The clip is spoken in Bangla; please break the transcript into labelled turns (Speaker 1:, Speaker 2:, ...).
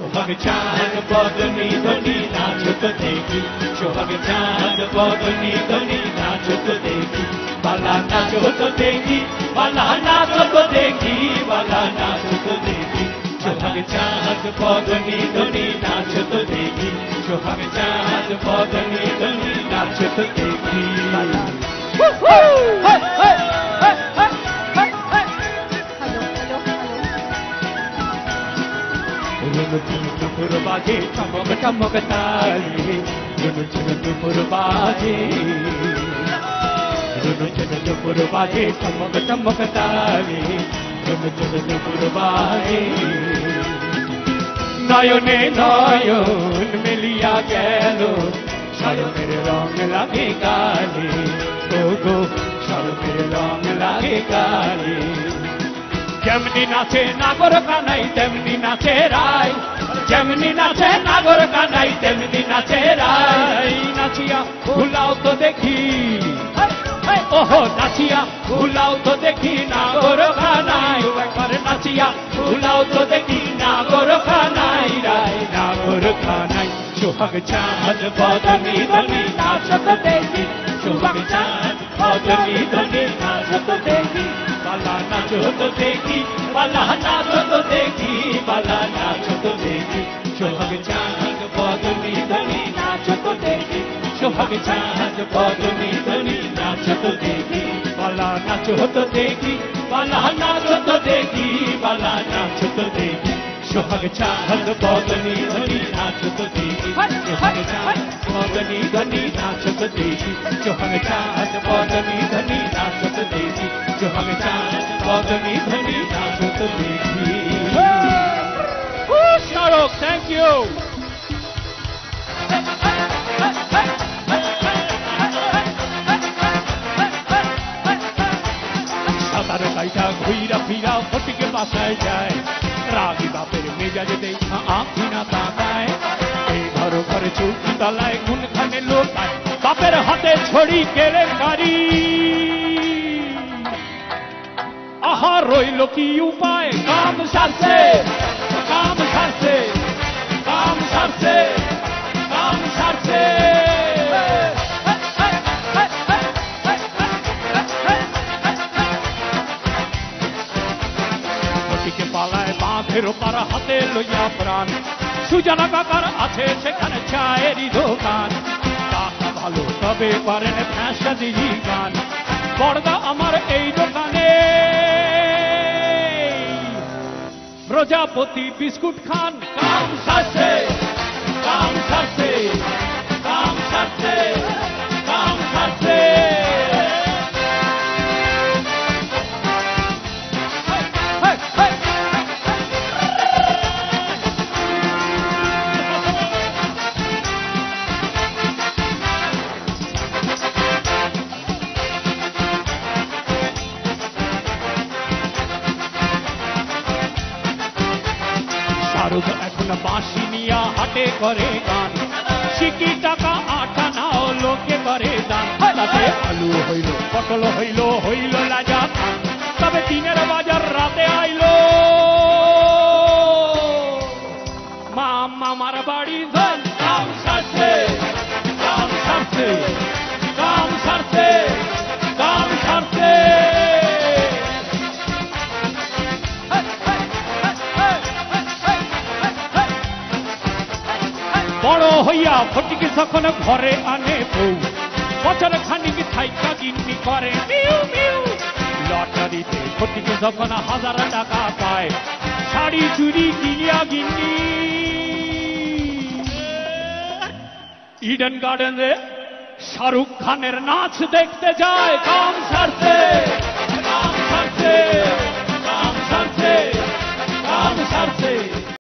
Speaker 1: সোহাগ চাঁদ বদনি ধনি নাচো তো দেখি, সোহাগ চাঁদ বদনি ধনি নাচো তো দেখি, বালা নাচো তো দেখি, বালা নাচো তো দেখি, বালা নাচো তো দেখি, সোহাগ চাঁদ বদনি ধনি নাচো তো দেখি, সোহাগ চাঁদ বদনি ধনি নাচো তো দেখি। দুপুর বাজে চমক চমক তালে, দুপুর বাজে, দুপুর বাজে চমক চমক তালে, দুপুর বাজে, নয়নে নয়ন মিলিয়া গেল, শরমের রং লাগে গালে, ও গো শরমের রং লাগে গালে। যেমনি নাচে নাগর কানাই তেমনি নাচে রায়, যেমনি নাচে নাগর কানাই তেমনি নাচে রায়, নাচিয়া ভুলাও তো দেখি, ওহো নাচিয়া ভুলাও তো দেখি নাগর কানাই, একবার নাচিয়া ভুলাও তো দেখি নাগর কানাই রায়, নাগর কানাই। সোহাগ চাঁদ বদনি ধনি নাচো তো দেখি, সোহাগ চাঁদ বদনি ধনি নাচো তো দেখি, বালা নাচো তো দেখি, বালা নাচো তো দেখি, বালা নাচো তো দেখি, সোহাগ চাঁদ বদনি ধনি নাচো তো দেখি, সোহাগ চাঁদ বদনি ধনি নাচো তো দেখি, বালা নাচো তো দেখি, বালা নাচো তো দেখি, বালা নাচো তো দেখি, সোহাগ চাঁদ বদনি ধনি নাচো তো দেখি, সোহাগ চাঁদ বদনি ধনি নাচো তো দেখি, সোহাগ চাঁদ বদনি ধনি নাচো তো দেখি, সোহাগ চাঁদ বদনি ধনি নাচো তো দেখি। Sharok, thank you. সাঁতার কাইটা ঘুইরা ফিরা ফটিকে বাসায় যায়, রাগি বাপের মেজাজে দেখা আঁখি না তাকায়, এই ঘর ঘরে চৌকি তলায় কোনখানে লোকায়, বাপের হাতে ছড়ি কেলেঙ্কারি, আহা রইল কি উপায়, কাম সারছে, কাম সারছে, কাম সারছে, কাম সারছে। ফটিকে পালায় বাঁধের পার হাতে লইয়া প্রাণ, সুজানা কাকার আছে সেখানে চায়েরই দোকান, কাকা ভালো তবে পারেন ফ্যাশা দিহি গান, পর্দা আমার এই দোকানে প্রজাপতি বিস্কুট খান, কাম সারছে, কাম সারছে, কাম সারছে, কাম সারছে। শাহরুখ এখন বাঁশি নিয়া হাটে করে গান, সিকি টাকা আটা নাও লোকে করে দান, তাতে আলু হইল পটল হইল, হইল লাজা খান, তবে দিনের বাজার রাতে আইলো, মামার বাড়ি ধন, কাম সারছে, কাম সারছে, কাম সারছে, কাম সারছে। বড় হইয়া ফটিকে যখন ঘরে আনে বউ, বছর খানিক থাইকা গিন্নি করে মিউ মিউ, লটারিতে ফটিকে যখন 1000 টাকা পায়, শাড়ি চুড়ি কিনিয়া গিন্নি ইডেন গার্ডেনে শাহরুখ খানের নাচ দেখতে যায়, কাম সারছে,